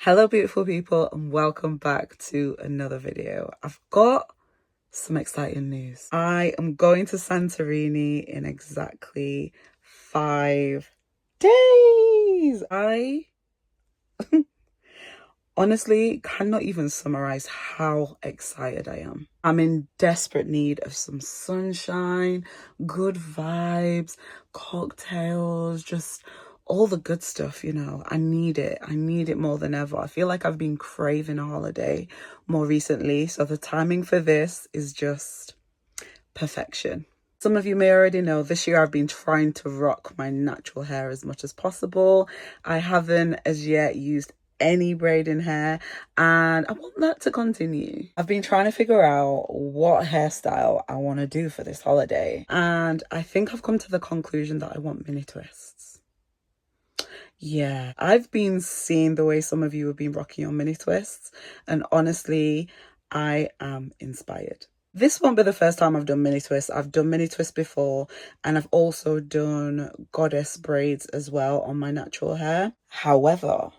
Hello beautiful people and welcome back to another video. I've got some exciting news. I am going to Santorini in exactly 5 days. I honestly cannot even summarize how excited I am. I'm in desperate need of some sunshine, good vibes, cocktails, just all the good stuff, I need it. I need it more than ever. I feel like I've been craving a holiday more recently. So the timing for this is just perfection. Some of you may already know this year I've been trying to rock my natural hair as much as possible. I haven't as yet used any braiding hair and I want that to continue. I've been trying to figure out what hairstyle I want to do for this holiday and I think I've come to the conclusion that I want mini twists. Yeah, I've been seeing the way some of you have been rocking your mini twists and honestly, I am inspired. This won't be the first time I've done mini twists. I've done mini twists before and I've also done goddess braids as well on my natural hair. However,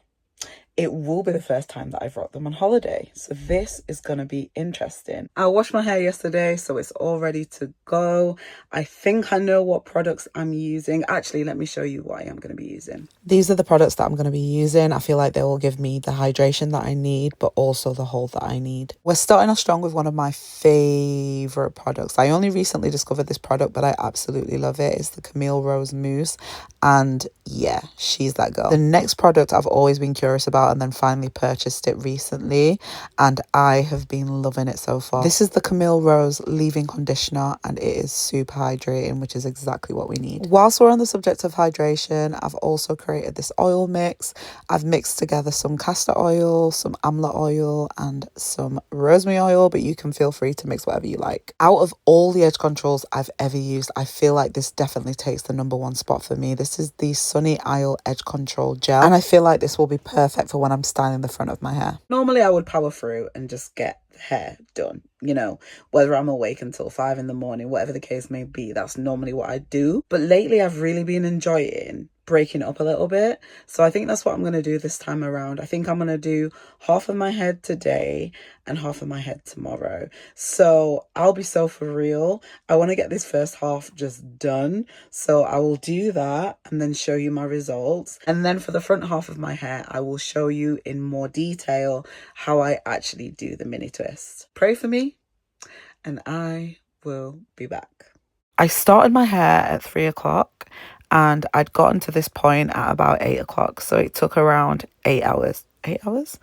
it will be the first time that I've rocked them on holiday. So this is going to be interesting. I washed my hair yesterday, so it's all ready to go. I think I know what products I'm using. Actually, let me show you what I am going to be using. These are the products that I'm going to be using. I feel like they will give me the hydration that I need, but also the hold that I need. We're starting off strong with one of my favorite products. I only recently discovered this product, but I absolutely love it. It's the Camille Rose Mousse. And yeah, she's that girl. The next product I've always been curious about and then finally purchased it recently and I have been loving it so far. This is the Camille Rose leave-in conditioner and it is super hydrating, which is exactly what we need. Whilst we're on the subject of hydration, I've also created this oil mix. I've mixed together some castor oil, some amla oil and some rosemary oil, but you can feel free to mix whatever you like. Out of all the edge controls I've ever used, I feel like this definitely takes the #1 spot for me. This is the Sunny Isle Edge Control Gel and I feel like this will be perfect for when I'm styling the front of my hair. Normally I would power through and just get the hair done, whether I'm awake until 5 in the morning, whatever the case may be, that's normally what I do. But lately I've really been enjoying breaking it up a little bit. So I think that's what I'm going to do this time around. I think I'm going to do half of my head today and half of my head tomorrow. So I'll be so for real. I want to get this first half just done. So I will do that and then show you my results. And then for the front half of my hair, I will show you in more detail how I actually do the mini twist. Pray for me and I will be back. I started my hair at 3 o'clock and I'd gotten to this point at about 8 o'clock. So it took around 8 hours. 8 hours?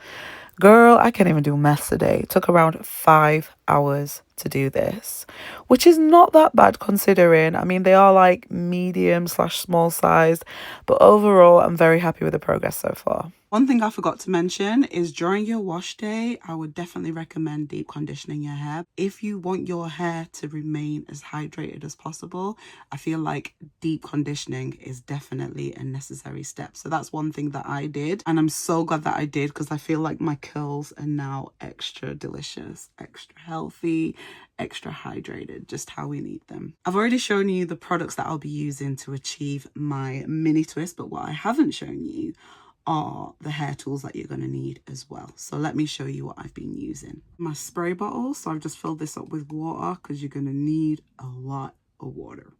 Girl, I can't even do maths today. It took around 5 hours to do this, which is not that bad considering. I mean, they are like medium/small sized, but overall, I'm very happy with the progress so far. One thing I forgot to mention is during your wash day, I would definitely recommend deep conditioning your hair. If you want your hair to remain as hydrated as possible, I feel like deep conditioning is definitely a necessary step. So that's one thing that I did. And I'm so glad that I did because I feel like my curls are now extra delicious, extra healthy, extra hydrated, just how we need them. I've already shown you the products that I'll be using to achieve my mini twist, but what I haven't shown you are the hair tools that you're going to need as well. So let me show you what I've been using. My spray bottle, so I've just filled this up with water because you're going to need a lot of water.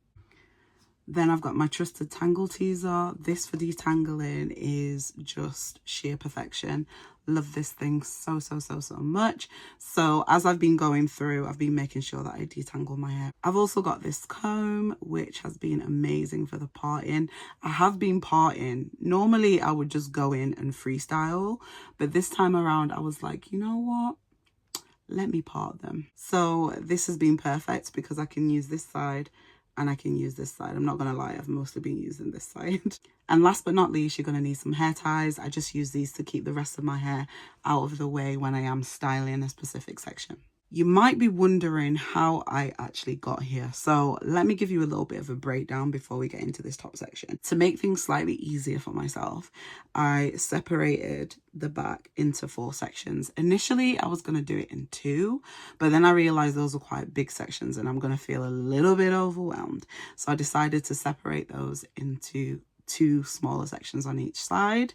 Then I've got my trusted tangle teaser. This for detangling is just sheer perfection. Love this thing so much. So as I've been going through, I've been making sure that I detangle my hair. I've also got this comb, which has been amazing for the parting. I have been parting. Normally I would just go in and freestyle, but this time around I was like, you know what? Let me part them. So this has been perfect because I can use this side and I can use this side. I'm not gonna lie, I've mostly been using this side. And last but not least, you're gonna need some hair ties. I just use these to keep the rest of my hair out of the way when I am styling a specific section. You might be wondering how I actually got here. So let me give you a little bit of a breakdown before we get into this top section. To make things slightly easier for myself, I separated the back into 4 sections. Initially, I was going to do it in 2, but then I realized those are quite big sections and I'm going to feel a little bit overwhelmed. So I decided to separate those into 2 smaller sections on each side.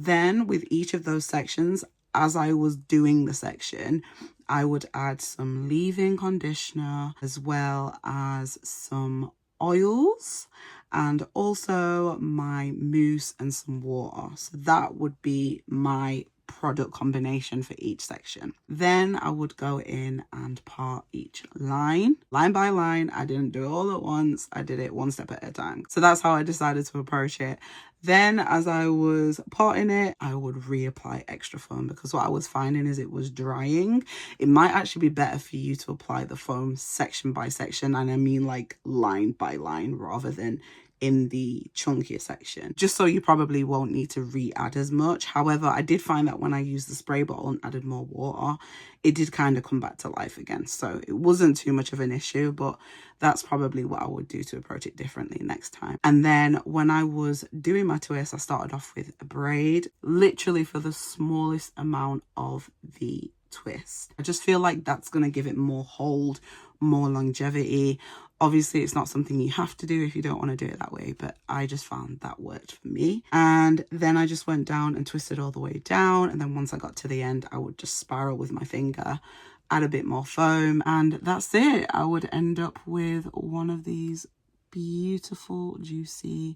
Then with each of those sections, as I was doing the section, I would add some leave-in conditioner as well as some oils and also my mousse and some water. So that would be my product combination for each section. Then I would go in and part each line by line. I didn't do it all at once. I did it one step at a time. So that's how I decided to approach it. Then as I was parting it, I would reapply extra foam because what I was finding is it was drying. It might actually be better for you to apply the foam section by section, and I mean like line by line rather than in the chunkier section, just so you probably won't need to re-add as much. However, I did find that when I used the spray bottle and added more water, it did kind of come back to life again. So it wasn't too much of an issue, but that's probably what I would do to approach it differently next time. And then when I was doing my twist, I started off with a braid, literally for the smallest amount of the twist. I just feel like that's going to give it more hold, more longevity. Obviously, it's not something you have to do if you don't want to do it that way, but I just found that worked for me. And then I just went down and twisted all the way down. And then once I got to the end, I would just spiral with my finger, add a bit more foam, and that's it. I would end up with one of these beautiful, juicy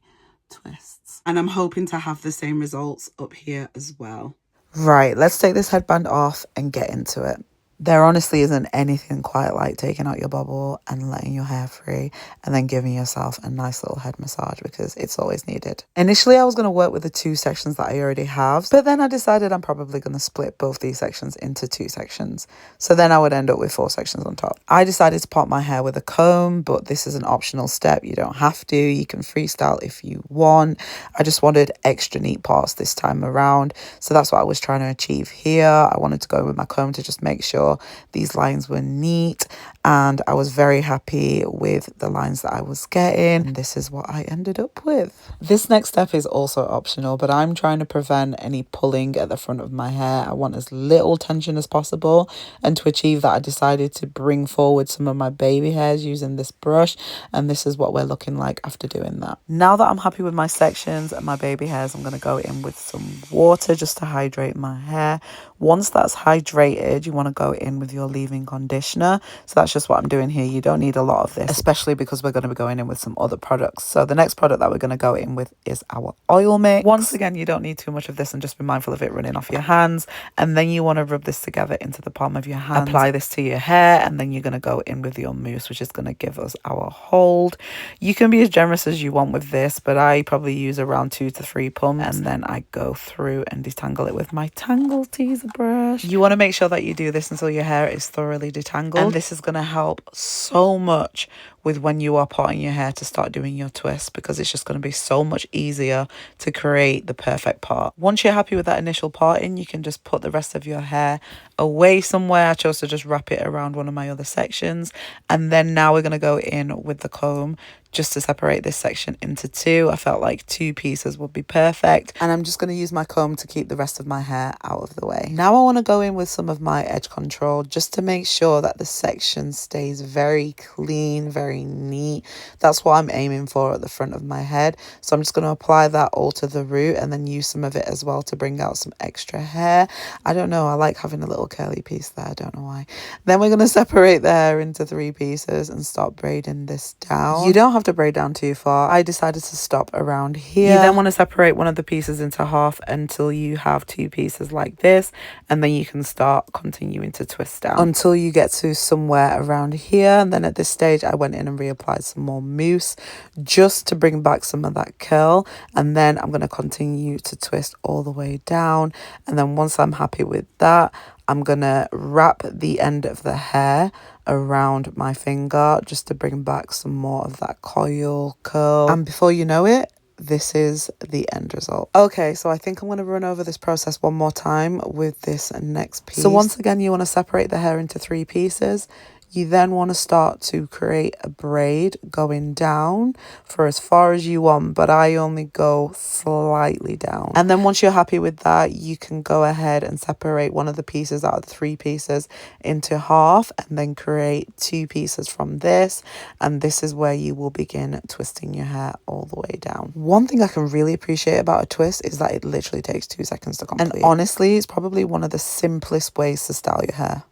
twists. And I'm hoping to have the same results up here as well. Right, let's take this headband off and get into it. There honestly isn't anything quite like taking out your bobble and letting your hair free and then giving yourself a nice little head massage, because it's always needed. Initially, I was going to work with the 2 sections that I already have, but then I decided I'm probably going to split both these sections into 2 sections. So then I would end up with 4 sections on top. I decided to part my hair with a comb, but this is an optional step. You don't have to. You can freestyle if you want. I just wanted extra neat parts this time around. So that's what I was trying to achieve here. I wanted to go with my comb to just make sure these lines were neat, and I was very happy with the lines that I was getting. And this is what I ended up with. This next step is also optional, but I'm trying to prevent any pulling at the front of my hair. I want as little tension as possible, and to achieve that I decided to bring forward some of my baby hairs using this brush, and this is what we're looking like after doing that. Now that I'm happy with my sections and my baby hairs, I'm going to go in with some water just to hydrate my hair. Once that's hydrated, you want to go in with your leave-in conditioner. So that's just what I'm doing here. You don't need a lot of this, especially because we're going to be going in with some other products. So the next product that we're going to go in with is our oil mix. Once again, you don't need too much of this, and just be mindful of it running off your hands. And then you want to rub this together into the palm of your hand. Apply this to your hair, and then you're going to go in with your mousse, which is going to give us our hold. You can be as generous as you want with this, but I probably use around 2 to 3 pumps, and then I go through and detangle it with my Tangle Teezer brush. You want to make sure that you do this until your hair is thoroughly detangled, and this is going to help so much with when you are parting your hair to start doing your twist, because it's just going to be so much easier to create the perfect part. Once you're happy with that initial parting, you can just put the rest of your hair away somewhere. I chose to just wrap it around one of my other sections, and then now we're going to go in with the comb just to separate this section into 2. I felt like 2 pieces would be perfect, and I'm just going to use my comb to keep the rest of my hair out of the way. Now I want to go in with some of my edge control just to make sure that the section stays very clean, very neat. That's what I'm aiming for at the front of my head. So I'm just going to apply that all to the root, and then use some of it as well to bring out some extra hair. I don't know, I like having a little curly piece there, I don't know why. Then we're going to separate the hair into 3 pieces and start braiding this down. You don't have to braid down too far. I decided to stop around here. You then want to separate one of the pieces into half until you have 2 pieces like this, and then you can start continuing to twist down until you get to somewhere around here. And then at this stage I went in and reapplied some more mousse just to bring back some of that curl, and then I'm going to continue to twist all the way down. And then once I'm happy with that, I'm going to wrap the end of the hair around my finger just to bring back some more of that coil curl. And before you know it, this is the end result. Okay, so I think I'm going to run over this process one more time with this next piece. So once again, you want to separate the hair into 3 pieces. You then want to start to create a braid going down for as far as you want, but I only go slightly down. And then once you're happy with that, you can go ahead and separate one of the pieces out of the 3 pieces into half and then create 2 pieces from this. And this is where you will begin twisting your hair all the way down. One thing I can really appreciate about a twist is that it literally takes 2 seconds to complete. And honestly, it's probably one of the simplest ways to style your hair.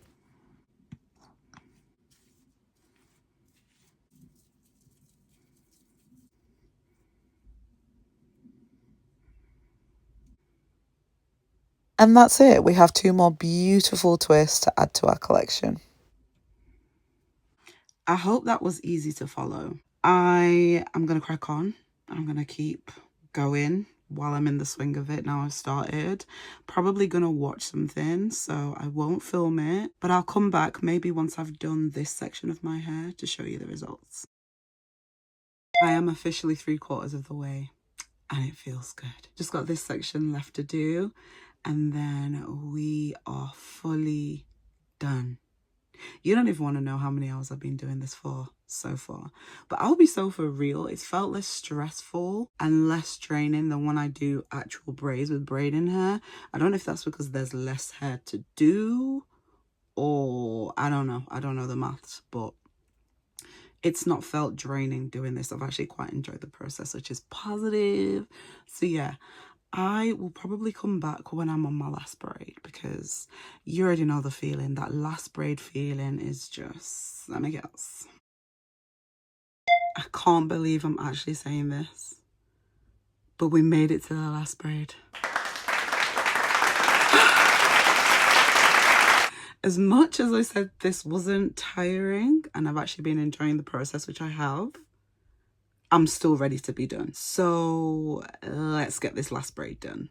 And that's it. We have 2 more beautiful twists to add to our collection. I hope that was easy to follow. I am going to crack on. I'm going to keep going while I'm in the swing of it. Now I've started. Probably going to watch something, so I won't film it. But I'll come back maybe once I've done this section of my hair to show you the results. I am officially 3/4 of the way and it feels good. Just got this section left to do and then we are fully done. You don't even want to know how many hours I've been doing this for so far. But I'll be so for real, it's felt less stressful and less draining than when I do actual braids with braiding hair. I don't know if that's because there's less hair to do or I don't know. I don't know the maths, but it's not felt draining doing this. I've actually quite enjoyed the process, which is positive. So yeah, I will probably come back when I'm on my last braid because you already know the feeling. That last braid feeling is just, let me guess. I can't believe I'm actually saying this, but we made it to the last braid. As much as I said this wasn't tiring and I've actually been enjoying the process, which I have, I'm still ready to be done. So let's get this last braid done.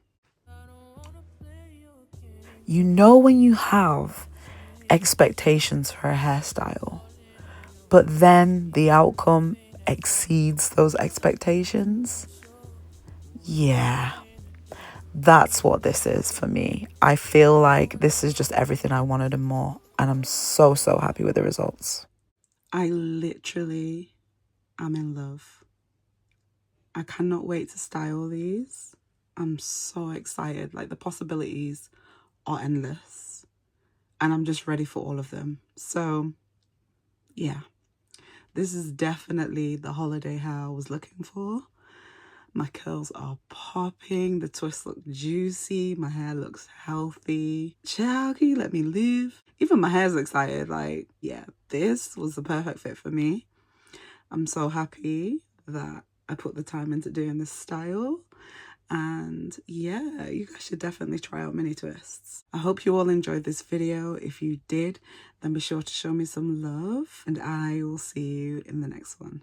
You know when you have expectations for a hairstyle, but then the outcome exceeds those expectations? Yeah, that's what this is for me. I feel like this is just everything I wanted and more, and I'm so happy with the results. I literally am in love. I cannot wait to style these. I'm so excited. Like the possibilities are endless and I'm just ready for all of them. So yeah, this is definitely the holiday hair I was looking for. My curls are popping, the twists look juicy, my hair looks healthy. Child, can you let me live? Even my hair's excited. Like, yeah, this was the perfect fit for me. I'm so happy that I put the time into doing this style. And yeah, you guys should definitely try out mini twists. I hope you all enjoyed this video. If you did, then be sure to show me some love and I will see you in the next one.